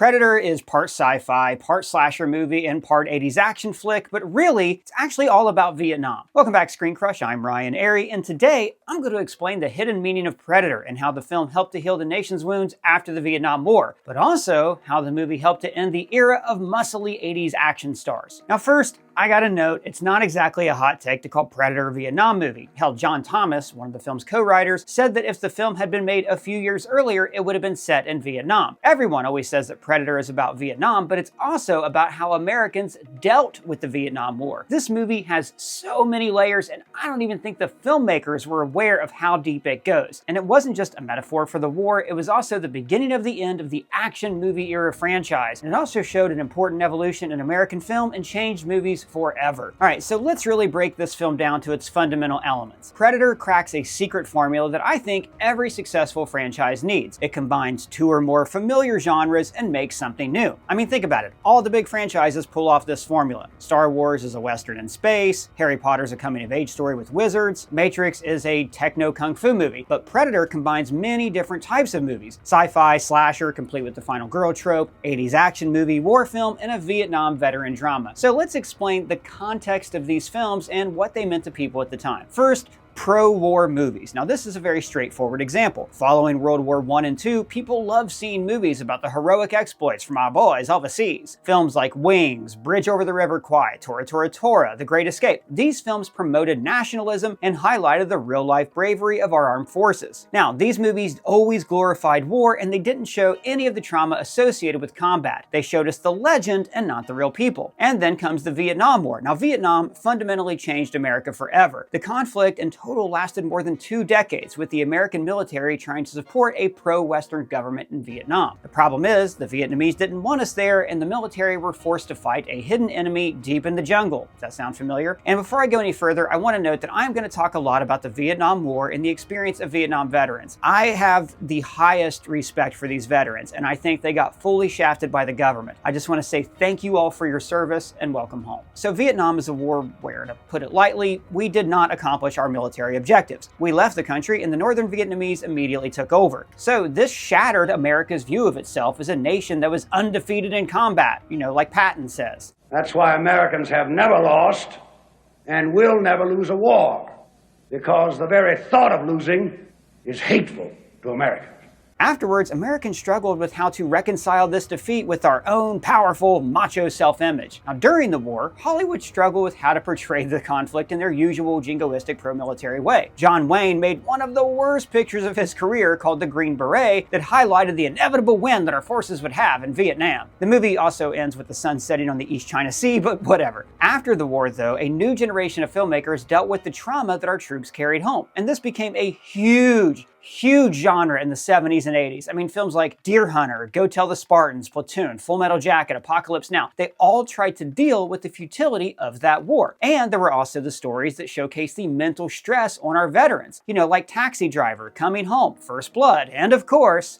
Predator is part sci-fi, part slasher movie, and part 80s action flick, but really, it's actually all about Vietnam. Welcome back, ScreenCrush. I'm Ryan Airy, and today I'm going to explain the hidden meaning of Predator and how the film helped to heal the nation's wounds after the Vietnam War, but also how the movie helped to end the era of muscly 80s action stars. Now first, I gotta note, it's not exactly a hot take to call Predator a Vietnam movie. Hell, John Thomas, one of the film's co-writers, said that if the film had been made a few years earlier, it would have been set in Vietnam. Everyone always says that Predator is about Vietnam, but it's also about how Americans dealt with the Vietnam War. This movie has so many layers, and I don't even think the filmmakers were aware of how deep it goes. And it wasn't just a metaphor for the war, it was also the beginning of the end of the action movie era franchise. And it also showed an important evolution in American film and changed movies forever. Alright, so let's really break this film down to its fundamental elements. Predator cracks a secret formula that I think every successful franchise needs. It combines two or more familiar genres and makes something new. I mean, think about it. All the big franchises pull off this formula. Star Wars is a western in space, Harry Potter's a coming-of-age story with wizards, Matrix is a techno kung fu movie, but Predator combines many different types of movies. Sci-fi, slasher, complete with the final girl trope, 80s action movie, war film, and a Vietnam veteran drama. So let's explain the context of these films and what they meant to people at the time. First, pro-war movies. Now this is a very straightforward example. Following World War I and II, people love seeing movies about the heroic exploits from our boys overseas. Films like Wings, Bridge Over the River Kwai, Tora Tora Tora, The Great Escape. These films promoted nationalism and highlighted the real-life bravery of our armed forces. Now, these movies always glorified war, and they didn't show any of the trauma associated with combat. They showed us the legend and not the real people. And then comes the Vietnam War. Now, Vietnam fundamentally changed America forever. The conflict and total lasted more than 2 decades, with the American military trying to support a pro-Western government in Vietnam. The problem is, the Vietnamese didn't want us there, and the military were forced to fight a hidden enemy deep in the jungle. Does that sound familiar? And before I go any further, I want to note that I'm going to talk a lot about the Vietnam War and the experience of Vietnam veterans. I have the highest respect for these veterans, and I think they got fully shafted by the government. I just want to say thank you all for your service and welcome home. So Vietnam is a war where, to put it lightly, we did not accomplish our military objectives. We left the country and the Northern Vietnamese immediately took over. So this shattered America's view of itself as a nation that was undefeated in combat, like Patton says. That's why Americans have never lost and will never lose a war, because the very thought of losing is hateful to Americans. Afterwards, Americans struggled with how to reconcile this defeat with our own powerful, macho self-image. Now, during the war, Hollywood struggled with how to portray the conflict in their usual jingoistic pro-military way. John Wayne made one of the worst pictures of his career called The Green Beret that highlighted the inevitable win that our forces would have in Vietnam. The movie also ends with the sun setting on the East China Sea, but whatever. After the war, though, a new generation of filmmakers dealt with the trauma that our troops carried home, and this became a huge genre in the 70s and 80s. I mean, films like Deer Hunter, Go Tell the Spartans, Platoon, Full Metal Jacket, Apocalypse Now, they all tried to deal with the futility of that war. And there were also the stories that showcase the mental stress on our veterans, like Taxi Driver, Coming Home, First Blood, and of course,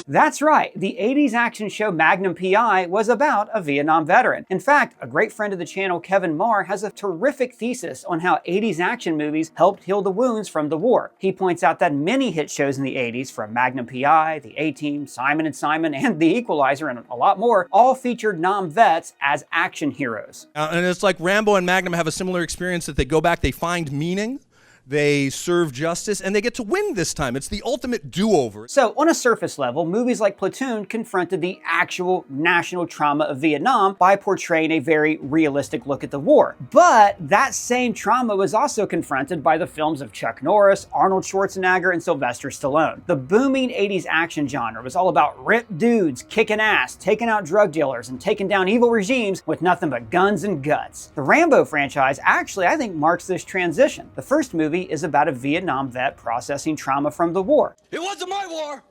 that's right, the 80s action show Magnum P.I. was about a Vietnam veteran. In fact, a great friend of the channel, Kevin Marr, has a terrific thesis on how 80s action movies helped heal the wounds from the war. He points out that many hit shows in the 80s, from Magnum P.I., The A-Team, Simon & Simon, and The Equalizer, and a lot more, all featured non-vets as action heroes. And it's like Rambo and Magnum have a similar experience that they go back, they find meaning, they serve justice, and they get to win this time. It's the ultimate do-over. So, on a surface level, movies like Platoon confronted the actual national trauma of Vietnam by portraying a very realistic look at the war. But that same trauma was also confronted by the films of Chuck Norris, Arnold Schwarzenegger, and Sylvester Stallone. The booming 80s action genre was all about ripped dudes kicking ass, taking out drug dealers, and taking down evil regimes with nothing but guns and guts. The Rambo franchise actually, I think, marks this transition. The first movie is about a Vietnam vet processing trauma from the war. It wasn't my war.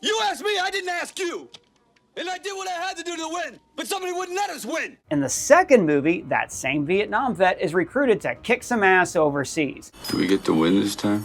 You asked me, I didn't ask you. And I did what I had to do to win, but somebody wouldn't let us win. In the second movie, that same Vietnam vet is recruited to kick some ass overseas. Do we get to win this time?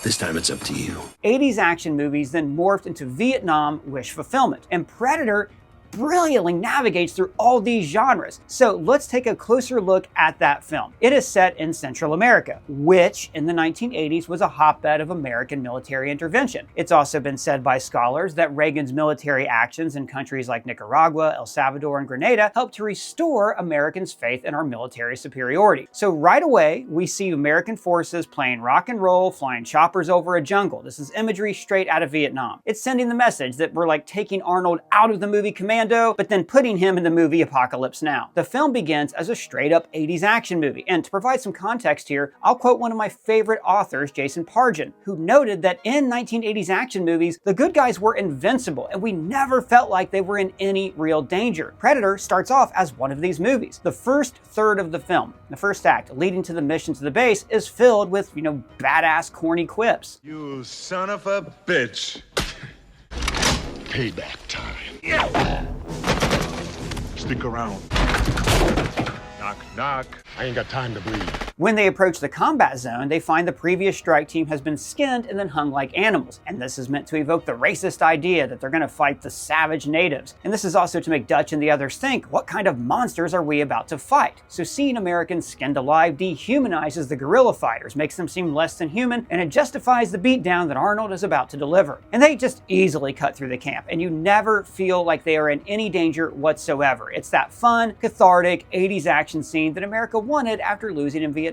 This time it's up to you. 80s action movies then morphed into Vietnam wish fulfillment, and Predator brilliantly navigates through all these genres. So let's take a closer look at that film. It is set in Central America, which in the 1980s was a hotbed of American military intervention. It's also been said by scholars that Reagan's military actions in countries like Nicaragua, El Salvador, and Grenada helped to restore Americans' faith in our military superiority. So right away, we see American forces playing rock and roll, flying choppers over a jungle. This is imagery straight out of Vietnam. It's sending the message that we're like taking Arnold out of the movie Commando, but then putting him in the movie Apocalypse Now. The film begins as a straight up 80s action movie, and to provide some context here, I'll quote one of my favorite authors, Jason Pargin, who noted that in 1980s action movies, the good guys were invincible, and we never felt like they were in any real danger. Predator starts off as one of these movies. The first third of the film, the first act leading to the mission to the base, is filled with, badass corny quips. You son of a bitch. Payback time. Stick around. Knock, knock. I ain't got time to bleed. When they approach the combat zone, they find the previous strike team has been skinned and then hung like animals. And this is meant to evoke the racist idea that they're going to fight the savage natives. And this is also to make Dutch and the others think, what kind of monsters are we about to fight? So seeing Americans skinned alive dehumanizes the guerrilla fighters, makes them seem less than human, and it justifies the beatdown that Arnold is about to deliver. And they just easily cut through the camp, and you never feel like they are in any danger whatsoever. It's that fun, cathartic 80s action scene that America wanted after losing in Vietnam.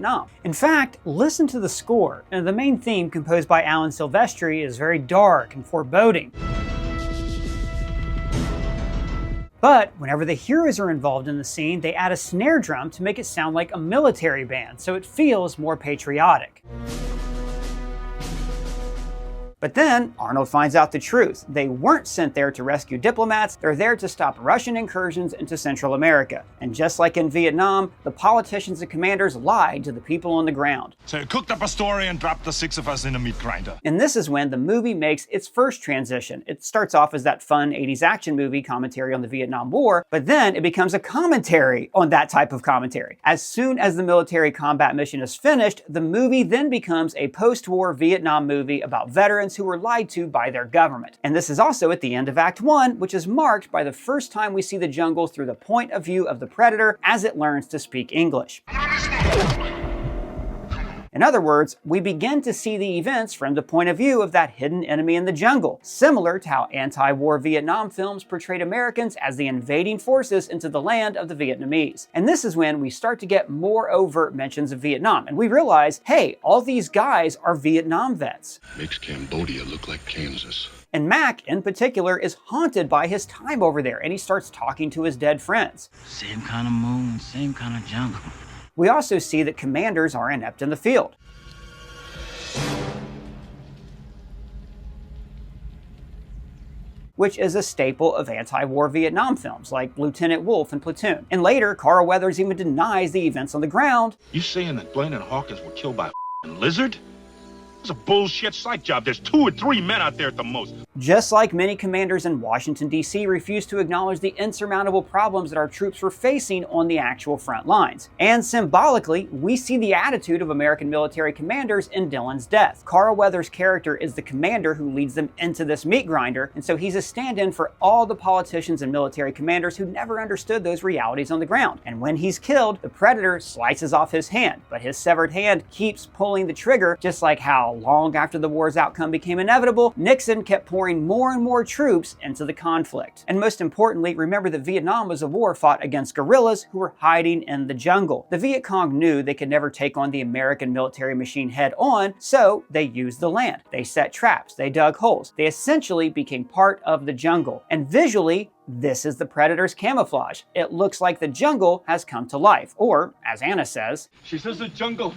In fact, listen to the score. And the main theme, composed by Alan Silvestri, is very dark and foreboding. But whenever the heroes are involved in the scene, they add a snare drum to make it sound like a military band, so it feels more patriotic. But then Arnold finds out the truth. They weren't sent there to rescue diplomats, they're there to stop Russian incursions into Central America. And just like in Vietnam, the politicians and commanders lied to the people on the ground. So you cooked up a story and dropped the 6 of us in a meat grinder. And this is when the movie makes its first transition. It starts off as that fun 80s action movie commentary on the Vietnam War, but then it becomes a commentary on that type of commentary. As soon as the military combat mission is finished, the movie then becomes a post-war Vietnam movie about veterans who were lied to by their government. And this is also at the end of Act 1, which is marked by the first time we see the jungle through the point of view of the predator as it learns to speak English. In other words, we begin to see the events from the point of view of that hidden enemy in the jungle, similar to how anti-war Vietnam films portrayed Americans as the invading forces into the land of the Vietnamese. And this is when we start to get more overt mentions of Vietnam, and we realize, hey, all these guys are Vietnam vets. Makes Cambodia look like Kansas. And Mac, in particular, is haunted by his time over there, and he starts talking to his dead friends. Same kind of moon, same kind of jungle. We also see that commanders are inept in the field. Which is a staple of anti-war Vietnam films like Lieutenant Wolf and Platoon. And later, Carl Weathers even denies the events on the ground. You saying that Blaine and Hawkins were killed by a lizard? It's a bullshit psych job. There's 2 or 3 men out there at the most. Just like many commanders in Washington, D.C. refused to acknowledge the insurmountable problems that our troops were facing on the actual front lines. And symbolically, we see the attitude of American military commanders in Dillon's death. Carl Weathers' character is the commander who leads them into this meat grinder, and so he's a stand-in for all the politicians and military commanders who never understood those realities on the ground. And when he's killed, the predator slices off his hand, but his severed hand keeps pulling the trigger, just like how long after the war's outcome became inevitable, Nixon kept pouring more and more troops into the conflict. And most importantly, remember that Vietnam was a war fought against guerrillas who were hiding in the jungle. The Viet Cong knew they could never take on the American military machine head on, so they used the land. They set traps, they dug holes. They essentially became part of the jungle. And visually, this is the predator's camouflage. It looks like the jungle has come to life, or, as Anna says, She says the jungle.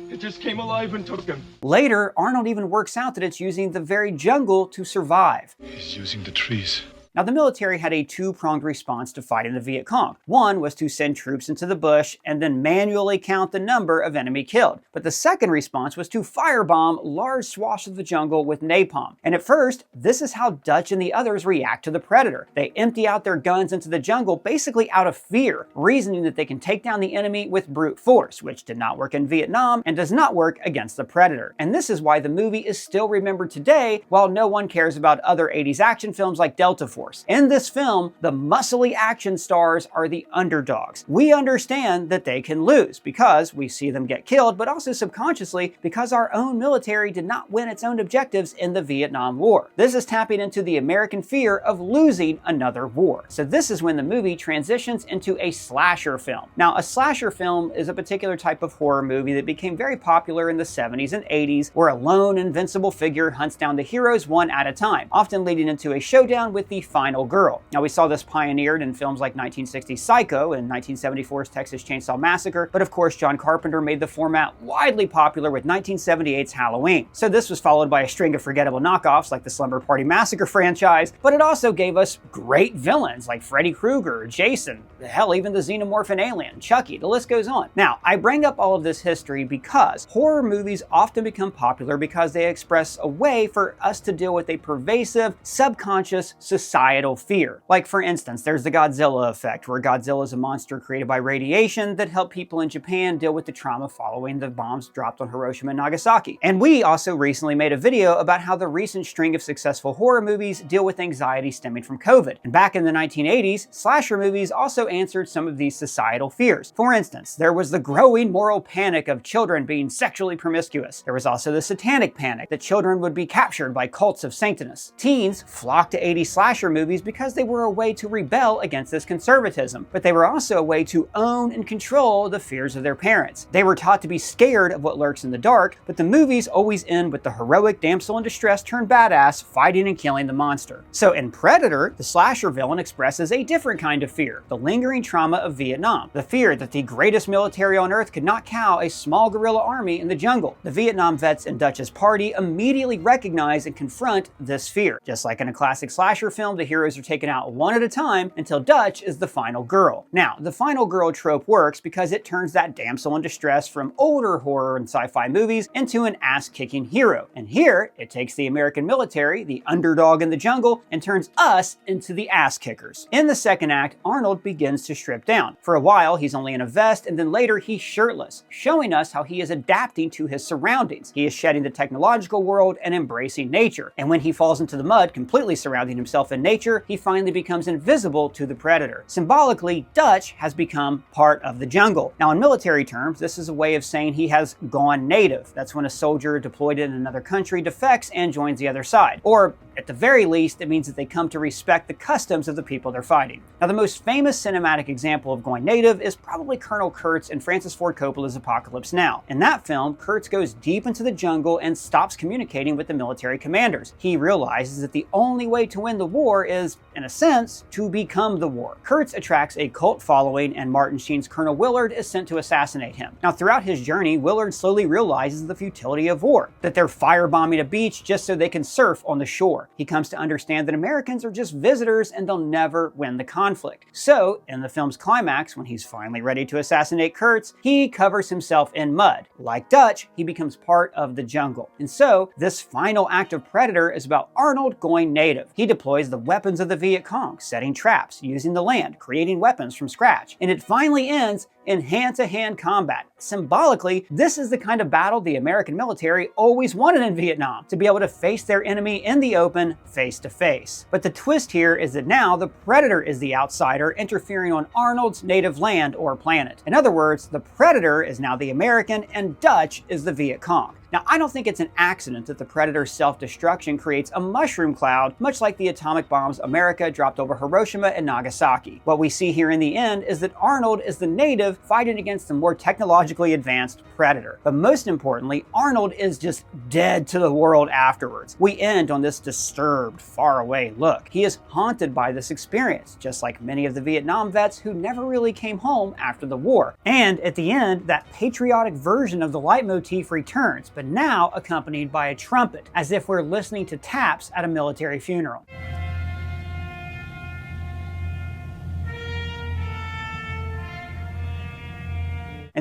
It just came alive and took him. Later, Arnold even works out that it's using the very jungle to survive. He's using the trees. Now, the military had a two-pronged response to fighting the Viet Cong. One was to send troops into the bush and then manually count the number of enemy killed. But the second response was to firebomb large swaths of the jungle with napalm. And at first, this is how Dutch and the others react to the predator. They empty out their guns into the jungle basically out of fear, reasoning that they can take down the enemy with brute force, which did not work in Vietnam and does not work against the predator. And this is why the movie is still remembered today, while no one cares about other 80s action films like Delta Force. Force. In this film, the muscly action stars are the underdogs. We understand that they can lose because we see them get killed, but also subconsciously because our own military did not win its own objectives in the Vietnam War. This is tapping into the American fear of losing another war. So this is when the movie transitions into a slasher film. Now, a slasher film is a particular type of horror movie that became very popular in the 70s and 80s, where a lone, invincible figure hunts down the heroes one at a time, often leading into a showdown with the final girl. Now, we saw this pioneered in films like 1960's Psycho and 1974's Texas Chainsaw Massacre, but of course John Carpenter made the format widely popular with 1978's Halloween. So this was followed by a string of forgettable knockoffs like the Slumber Party Massacre franchise, but it also gave us great villains like Freddy Krueger, Jason, hell, even the xenomorph alien, Chucky, the list goes on. Now, I bring up all of this history because horror movies often become popular because they express a way for us to deal with a pervasive, subconscious societal fear. Like, for instance, there's the Godzilla effect, where Godzilla is a monster created by radiation that helped people in Japan deal with the trauma following the bombs dropped on Hiroshima and Nagasaki. And we also recently made a video about how the recent string of successful horror movies deal with anxiety stemming from COVID. And back in the 1980s, slasher movies also answered some of these societal fears. For instance, there was the growing moral panic of children being sexually promiscuous. There was also the satanic panic that children would be captured by cults of Sanctinists. Teens flocked to 80s slasher movies because they were a way to rebel against this conservatism, but they were also a way to own and control the fears of their parents. They were taught to be scared of what lurks in the dark, but the movies always end with the heroic damsel in distress turned badass fighting and killing the monster. So in Predator, the slasher villain expresses a different kind of fear, the lingering trauma of Vietnam, the fear that the greatest military on earth could not cow a small guerrilla army in the jungle. The Vietnam vets in Dutch's party immediately recognize and confront this fear. Just like in a classic slasher film, the heroes are taken out one at a time until Dutch is the final girl. Now, the final girl trope works because it turns that damsel in distress from older horror and sci-fi movies into an ass-kicking hero. And here, it takes the American military, the underdog in the jungle, and turns us into the ass-kickers. In the second act, Arnold begins to strip down. For a while, he's only in a vest, and then later he's shirtless, showing us how he is adapting to his surroundings. He is shedding the technological world and embracing nature. And when he falls into the mud, completely surrounding himself in nature, he finally becomes invisible to the predator. Symbolically, Dutch has become part of the jungle. Now, in military terms, this is a way of saying he has gone native. That's when a soldier deployed in another country defects and joins the other side. Or, at the very least, it means that they come to respect the customs of the people they're fighting. Now, the most famous cinematic example of going native is probably Colonel Kurtz in Francis Ford Coppola's Apocalypse Now. In that film, Kurtz goes deep into the jungle and stops communicating with the military commanders. He realizes that the only way to win the war is, in a sense, to become the war. Kurtz attracts a cult following, and Martin Sheen's Colonel Willard is sent to assassinate him. Now, throughout his journey, Willard slowly realizes the futility of war, that they're firebombing a beach just so they can surf on the shore. He comes to understand that Americans are just visitors and they'll never win the conflict. So, in the film's climax, when he's finally ready to assassinate Kurtz, he covers himself in mud. Like Dutch, he becomes part of the jungle. And so, this final act of Predator is about Arnold going native. He deploys the weapons of the Viet Cong, setting traps, using the land, creating weapons from scratch. And it finally ends in hand-to-hand combat. Symbolically, this is the kind of battle the American military always wanted in Vietnam, to be able to face their enemy in the open, face to face. But the twist here is that now the Predator is the outsider interfering on Arnold's native land or planet. In other words, the Predator is now the American and Dutch is the Viet Cong. Now, I don't think it's an accident that the Predator's self-destruction creates a mushroom cloud, much like the atomic bombs America dropped over Hiroshima and Nagasaki. What we see here in the end is that Arnold is the native fighting against the more technologically advanced Predator. But most importantly, Arnold is just dead to the world afterwards. We end on this disturbed, faraway look. He is haunted by this experience, just like many of the Vietnam vets who never really came home after the war. And at the end, that patriotic version of the leitmotif returns, but now accompanied by a trumpet, as if we're listening to taps at a military funeral.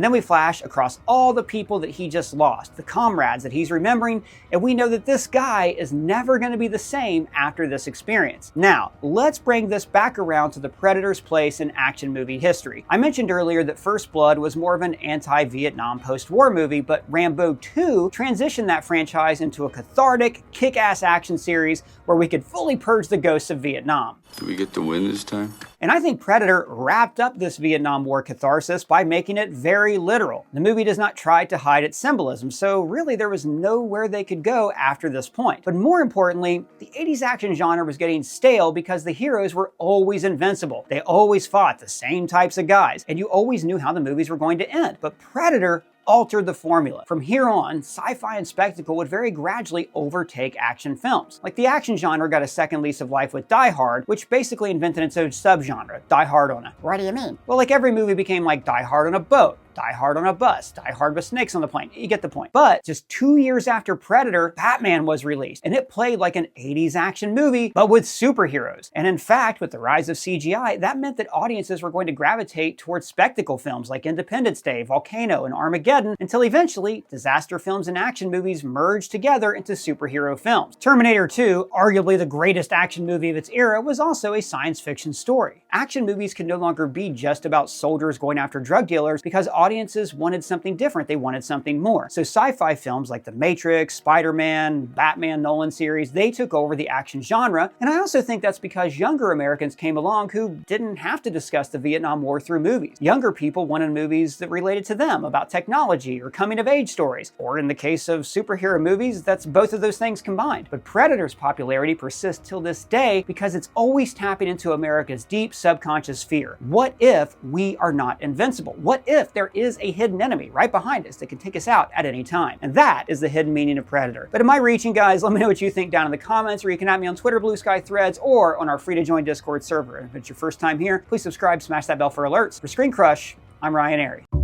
And then we flash across all the people that he just lost, the comrades that he's remembering, and we know that this guy is never going to be the same after this experience. Now, let's bring this back around to the Predator's place in action movie history. I mentioned earlier that First Blood was more of an anti-Vietnam post-war movie, but Rambo 2 transitioned that franchise into a cathartic, kick-ass action series where we could fully purge the ghosts of Vietnam. Do we get to win this time? And I think Predator wrapped up this Vietnam War catharsis by making it very literal. The movie does not try to hide its symbolism, so really there was nowhere they could go after this point. But more importantly, the 80s action genre was getting stale because the heroes were always invincible. They always fought the same types of guys, and you always knew how the movies were going to end. But Predator altered the formula. From here on, sci-fi and spectacle would very gradually overtake action films. Like the action genre got a second lease of life with Die Hard, which basically invented its own subgenre, Die Hard on a... What do you mean? Well, like every movie became like Die Hard on a boat, Die Hard on a bus, Die Hard with snakes on the plane. You get the point. But just 2 years after Predator, Batman was released, and it played like an 80s action movie, but with superheroes. And in fact, with the rise of CGI, that meant that audiences were going to gravitate towards spectacle films like Independence Day, Volcano, and Armageddon, until eventually, disaster films and action movies merged together into superhero films. Terminator 2, arguably the greatest action movie of its era, was also a science fiction story. Action movies can no longer be just about soldiers going after drug dealers because audiences wanted something different. They wanted something more. So sci-fi films like The Matrix, Spider-Man, Batman, Nolan series, they took over the action genre. And I also think that's because younger Americans came along who didn't have to discuss the Vietnam War through movies. Younger people wanted movies that related to them, about technology or coming-of-age stories. Or in the case of superhero movies, that's both of those things combined. But Predator's popularity persists till this day because it's always tapping into America's deep subconscious fear. What if we are not invincible? What if there is a hidden enemy right behind us that can take us out at any time? And that is the hidden meaning of Predator. But am I reaching, guys? Let me know what you think down in the comments, or you can add me on Twitter, Blue Sky Threads, or on our free-to-join Discord server. If it's your first time here, please subscribe, smash that bell for alerts. For ScreenCrush, I'm Ryan Airy.